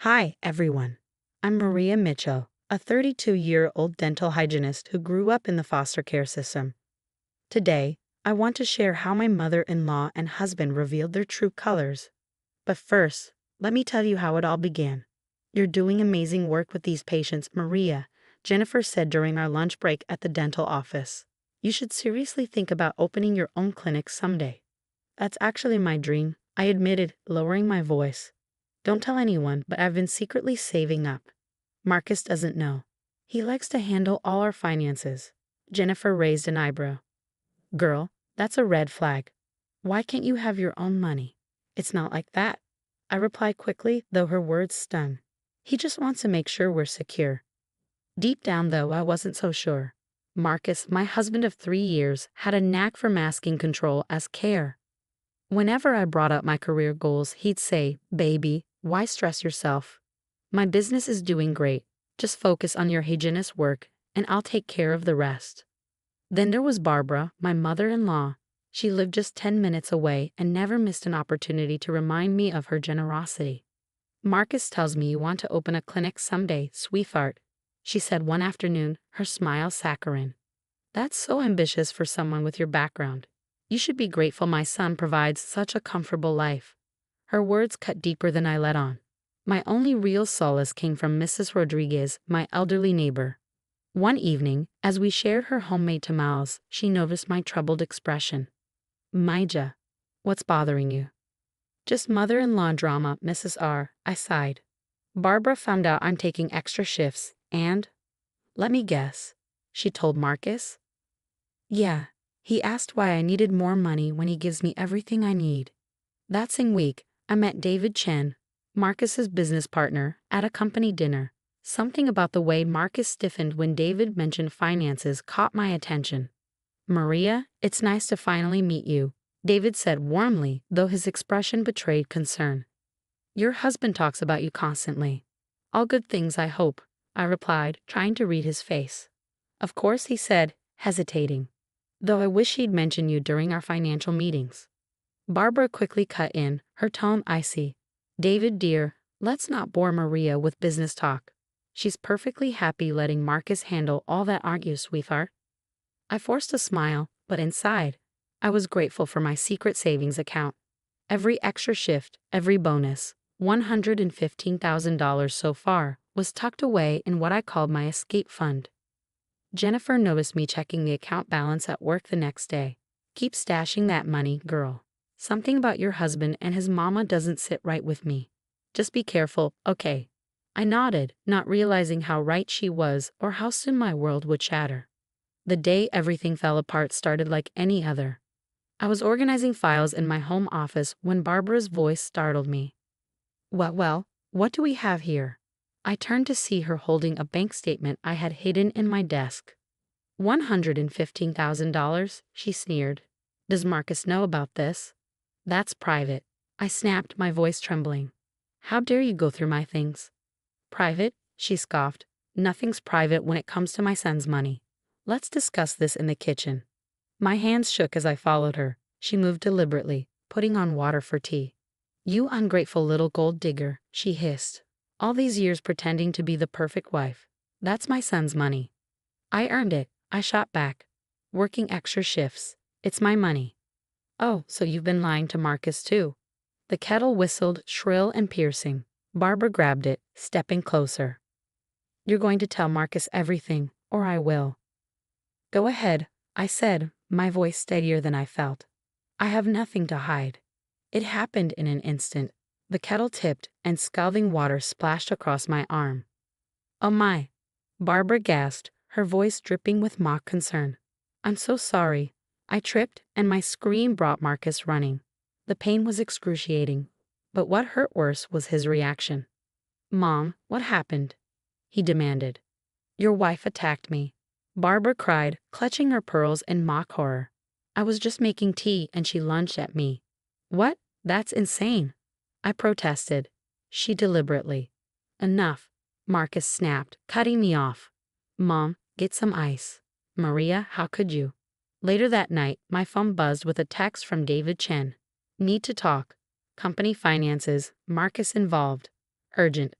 Hi, everyone. I'm Maria Mitchell, a 32-year-old dental hygienist who grew up in the foster care system. Today, I want to share how my mother-in-law and husband revealed their true colors. But first, let me tell you how it all began. You're doing amazing work with these patients, Maria, Jennifer said during our lunch break at the dental office. You should seriously think about opening your own clinic someday. That's actually my dream, I admitted, lowering my voice. Don't tell anyone, but I've been secretly saving up. Marcus doesn't know. He likes to handle all our finances. Jennifer raised an eyebrow. Girl, that's a red flag. Why can't you have your own money? It's not like that. I replied quickly, though her words stung. He just wants to make sure we're secure. Deep down, though, I wasn't so sure. Marcus, my husband of 3 years, had a knack for masking control as care. Whenever I brought up my career goals, he'd say, "Baby, why stress yourself? My business is doing great. Just focus on your hygienist work, and I'll take care of the rest." Then there was Barbara, my mother-in-law. She lived just 10 minutes away and never missed an opportunity to remind me of her generosity. "Marcus tells me you want to open a clinic someday, sweetheart," she said one afternoon, her smile saccharine. "That's so ambitious for someone with your background. You should be grateful my son provides such a comfortable life." Her words cut deeper than I let on. My only real solace came from Mrs. Rodriguez, my elderly neighbor. One evening, as we shared her homemade tamales, she noticed my troubled expression. "Maija, what's bothering you?" "Just mother-in-law drama, Mrs. R," I sighed. "Barbara found out I'm taking extra shifts, and—" "Let me guess. She told Marcus?" "Yeah. He asked why I needed more money when he gives me everything I need." That same week, I met David Chen, Marcus's business partner, at a company dinner. Something about the way Marcus stiffened when David mentioned finances caught my attention. "Maria, it's nice to finally meet you," David said warmly, though his expression betrayed concern. "Your husband talks about you constantly." "All good things, I hope," I replied, trying to read his face. "Of course," he said, hesitating. "Though I wish he'd mention you during our financial meetings." Barbara quickly cut in, her tone icy. "David, dear, let's not bore Maria with business talk. She's perfectly happy letting Marcus handle all that, aren't you, sweetheart?" I forced a smile, but inside, I was grateful for my secret savings account. Every extra shift, every bonus, $115,000 so far, was tucked away in what I called my escape fund. Jennifer noticed me checking the account balance at work the next day. "Keep stashing that money, girl. Something about your husband and his mama doesn't sit right with me. Just be careful, okay?" I nodded, not realizing how right she was or how soon my world would shatter. The day everything fell apart started like any other. I was organizing files in my home office when Barbara's voice startled me. Well, what do we have here?" I turned to see her holding a bank statement I had hidden in my desk. $115,000, she sneered. "Does Marcus know about this?" "That's private," I snapped, my voice trembling. "How dare you go through my things?" "Private?" she scoffed. "Nothing's private when it comes to my son's money. Let's discuss this in the kitchen." My hands shook as I followed her. She moved deliberately, putting on water for tea. "You ungrateful little gold digger," she hissed. "All these years pretending to be the perfect wife. That's my son's money." "I earned it," I shot back. "Working extra shifts. It's my money." "Oh, so you've been lying to Marcus too." The kettle whistled, shrill and piercing. Barbara grabbed it, stepping closer. "You're going to tell Marcus everything, or I will." "Go ahead," I said, my voice steadier than I felt. "I have nothing to hide." It happened in an instant. The kettle tipped, and scalding water splashed across my arm. "Oh my!" Barbara gasped, her voice dripping with mock concern. "I'm so sorry." I tripped, and my scream brought Marcus running. The pain was excruciating, but what hurt worse was his reaction. "Mom, what happened?" he demanded. "Your wife attacked me," Barbara cried, clutching her pearls in mock horror. "I was just making tea and she lunged at me." "What? That's insane," I protested. She deliberately. "Enough," Marcus snapped, cutting me off. "Mom, get some ice." "Maria, how could you?" Later that night, my phone buzzed with a text from David Chen. "Need to talk. Company finances, Marcus involved. Urgent."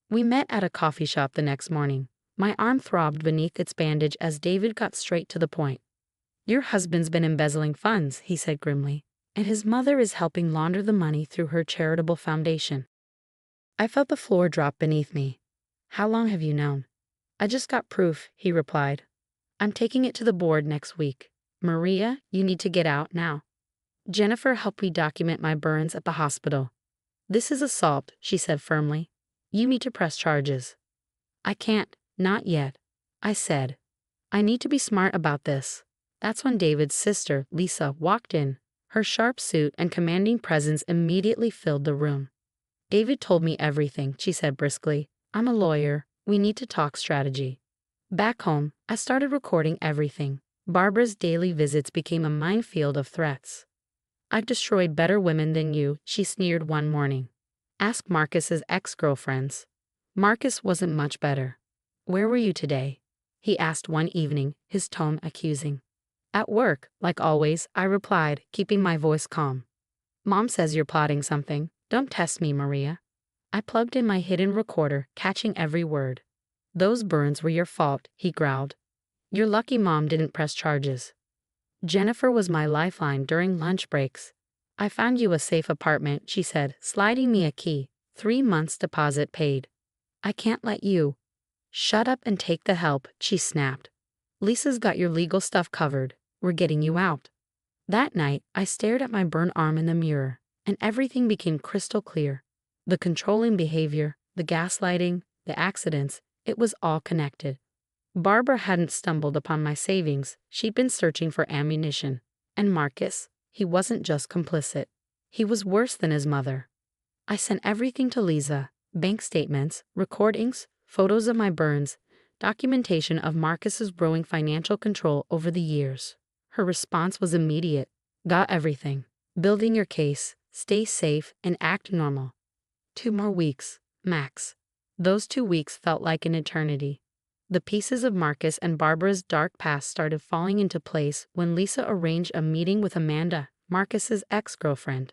We met at a coffee shop the next morning. My arm throbbed beneath its bandage as David got straight to the point. Your husband's been embezzling funds, he said grimly, and his mother is helping launder the money through her charitable foundation. I felt the floor drop beneath me. How long have you known? I just got proof, he replied. I'm taking it to the board next week. Maria, you need to get out now. Jennifer helped me document my burns at the hospital. This is assault, she said firmly. You need to press charges. I can't, not yet, I said. I need to be smart about this. That's when David's sister, Lisa, walked in. Her sharp suit and commanding presence immediately filled the room. David told me everything, she said briskly. I'm a lawyer. We need to talk strategy. Back home, I started recording everything. Barbara's daily visits became a minefield of threats. I've destroyed better women than you, she sneered one morning. Ask Marcus's ex-girlfriends. Marcus wasn't much better. Where were you today? He asked one evening, his tone accusing. At work, like always, I replied, keeping my voice calm. Mom says you're plotting something. Don't test me, Maria. I plugged in my hidden recorder, catching every word. Those burns were your fault, he growled. You're lucky Mom didn't press charges. Jennifer was my lifeline during lunch breaks. I found you a safe apartment, she said, sliding me a key. 3 months deposit paid. I can't let you. Shut up and take the help, she snapped. Lisa's got your legal stuff covered. We're getting you out. That night, I stared at my burned arm in the mirror, and everything became crystal clear. The controlling behavior, the gaslighting, the accidents, it was all connected. Barbara hadn't stumbled upon my savings, she'd been searching for ammunition. And Marcus, he wasn't just complicit. He was worse than his mother. I sent everything to Lisa, bank statements, recordings, photos of my burns, documentation of Marcus's growing financial control over the years. Her response was immediate. Got everything. Building your case, stay safe, and act normal. 2 more weeks, max. Those 2 weeks felt like an eternity. The pieces of Marcus and Barbara's dark past started falling into place when Lisa arranged a meeting with Amanda, Marcus's ex-girlfriend.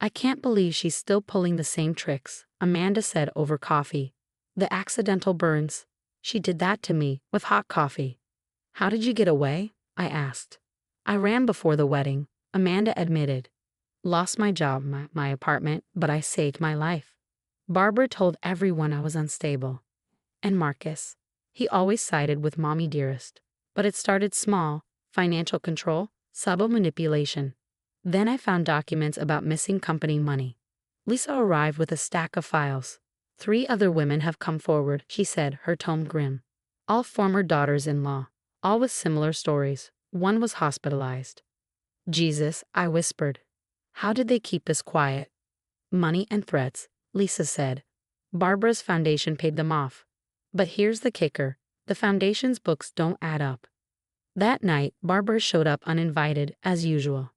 I can't believe she's still pulling the same tricks, Amanda said over coffee. The accidental burns. She did that to me, with hot coffee. How did you get away? I asked. I ran before the wedding, Amanda admitted. Lost my job, my apartment, but I saved my life. Barbara told everyone I was unstable. And Marcus. He always sided with Mommy Dearest. But it started small, financial control, subtle manipulation. Then I found documents about missing company money. Lisa arrived with a stack of files. 3 other women have come forward, she said, her tone grim. All former daughters-in-law, all with similar stories. One was hospitalized. Jesus, I whispered. How did they keep this quiet? Money and threats, Lisa said. Barbara's foundation paid them off. But here's the kicker, the foundation's books don't add up. That night, Barbara showed up uninvited, as usual.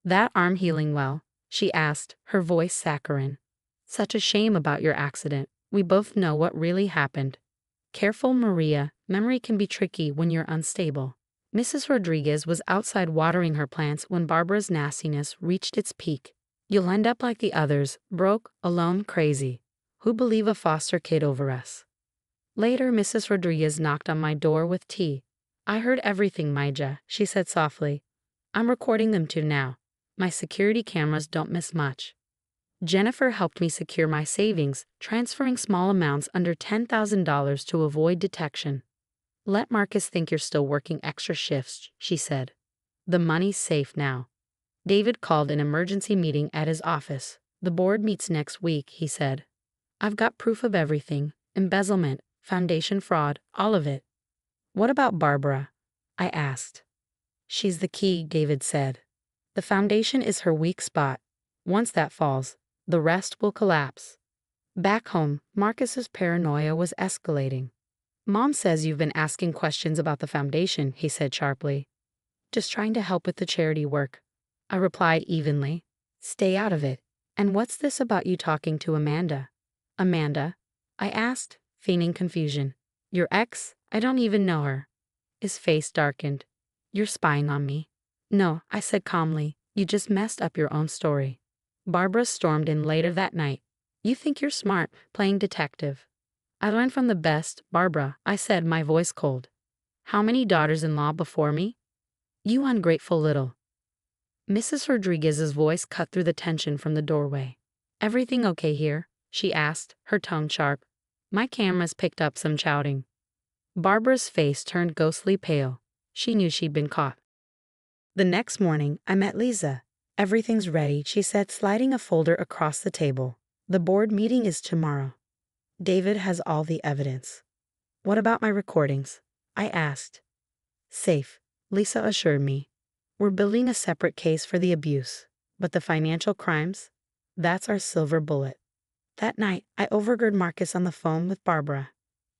That arm healing well? She asked, her voice saccharine. Such a shame about your accident. We both know what really happened. Careful, Maria, memory can be tricky when you're unstable. Mrs. Rodriguez was outside watering her plants when Barbara's nastiness reached its peak. You'll end up like the others, broke, alone, crazy. Who believe a foster kid over us? Later, Mrs. Rodriguez knocked on my door with tea. I heard everything, Maija, she said softly. I'm recording them too now. My security cameras don't miss much. Jennifer helped me secure my savings, transferring small amounts under $10,000 to avoid detection. Let Marcus think you're still working extra shifts, she said. The money's safe now. David called an emergency meeting at his office. The board meets next week, he said. I've got proof of everything, embezzlement, foundation fraud, all of it. What about Barbara? I asked. She's the key, David said. The foundation is her weak spot. Once that falls, the rest will collapse. Back home, Marcus's paranoia was escalating. Mom says you've been asking questions about the foundation, he said sharply. Just trying to help with the charity work. I replied evenly. Stay out of it. And what's this about you talking to Amanda? Amanda? I asked, feigning confusion. Your ex? I don't even know her. His face darkened. You're spying on me. No, I said calmly. You just messed up your own story. Barbara stormed in later that night. You think you're smart, playing detective. I learned from the best, Barbara, I said, my voice cold. How many daughters-in-law before me? You ungrateful little. Mrs. Rodriguez's voice cut through the tension from the doorway. Everything okay here? She asked, her tone sharp. My cameras picked up some shouting. Barbara's face turned ghostly pale. She knew she'd been caught. The next morning, I met Lisa. Everything's ready, she said, sliding a folder across the table. The board meeting is tomorrow. David has all the evidence. What about my recordings? I asked. Safe, Lisa assured me. We're building a separate case for the abuse. But the financial crimes? That's our silver bullet. That night, I overheard Marcus on the phone with Barbara.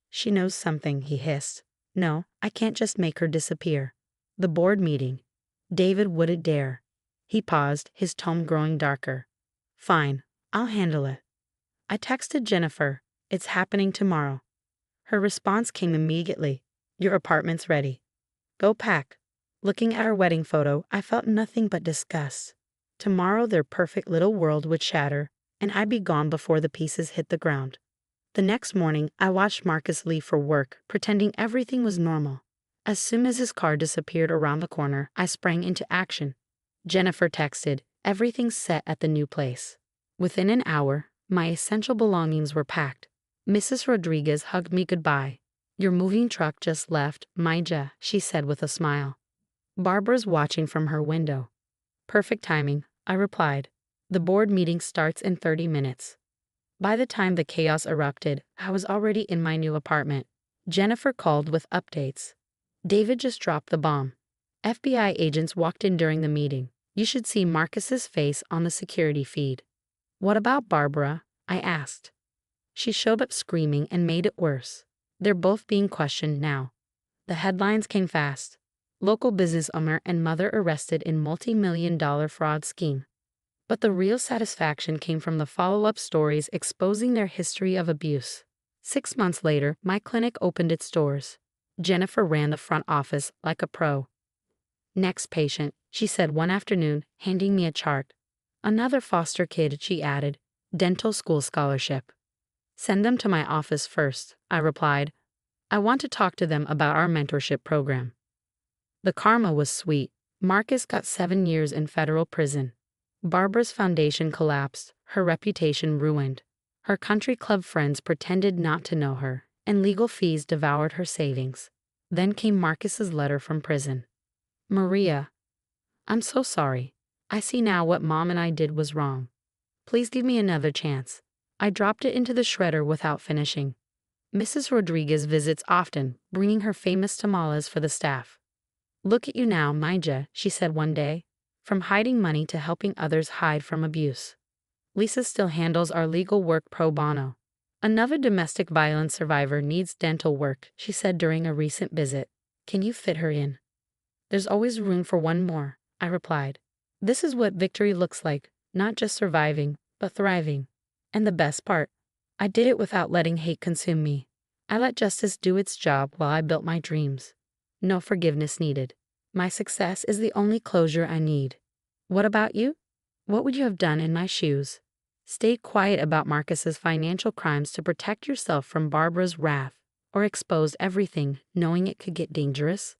She knows something, he hissed. No, I can't just make her disappear. The board meeting. David wouldn't dare. He paused, his tone growing darker. Fine, I'll handle it. I texted Jennifer. It's happening tomorrow. Her response came immediately. Your apartment's ready. Go pack. Looking at her wedding photo, I felt nothing but disgust. Tomorrow their perfect little world would shatter, and I'd be gone before the pieces hit the ground. The next morning, I watched Marcus leave for work, pretending everything was normal. As soon as his car disappeared around the corner, I sprang into action. Jennifer texted, everything's set at the new place. Within an hour, my essential belongings were packed. Mrs. Rodriguez hugged me goodbye. Your moving truck just left, Maija, she said with a smile. Barbara's watching from her window. Perfect timing, I replied. The board meeting starts in 30 minutes. By the time the chaos erupted, I was already in my new apartment. Jennifer called with updates. David just dropped the bomb. FBI agents walked in during the meeting. You should see Marcus's face on the security feed. What about Barbara? I asked. She showed up screaming and made it worse. They're both being questioned now. The headlines came fast. Local business owner and mother arrested in multi-million-dollar fraud scheme. But the real satisfaction came from the follow-up stories exposing their history of abuse. 6 months later, my clinic opened its doors. Jennifer ran the front office like a pro. Next patient, she said one afternoon, handing me a chart. Another foster kid, she added. Dental school scholarship. Send them to my office first, I replied. I want to talk to them about our mentorship program. The karma was sweet. Marcus got 7 years in federal prison. Barbara's foundation collapsed, her reputation ruined. Her country club friends pretended not to know her, and legal fees devoured her savings. Then came Marcus's letter from prison. Maria, I'm so sorry. I see now what Mom and I did was wrong. Please give me another chance. I dropped it into the shredder without finishing. Mrs. Rodriguez visits often, bringing her famous tamales for the staff. Look at you now, Maija, she said one day. From hiding money to helping others hide from abuse. Lisa still handles our legal work pro bono. Another domestic violence survivor needs dental work, she said during a recent visit. Can you fit her in? There's always room for one more, I replied. This is what victory looks like, not just surviving, but thriving. And the best part, I did it without letting hate consume me. I let justice do its job while I built my dreams. No forgiveness needed. My success is the only closure I need. What about you? What would you have done in my shoes? Stay quiet about Marcus's financial crimes to protect yourself from Barbara's wrath, or expose everything knowing it could get dangerous?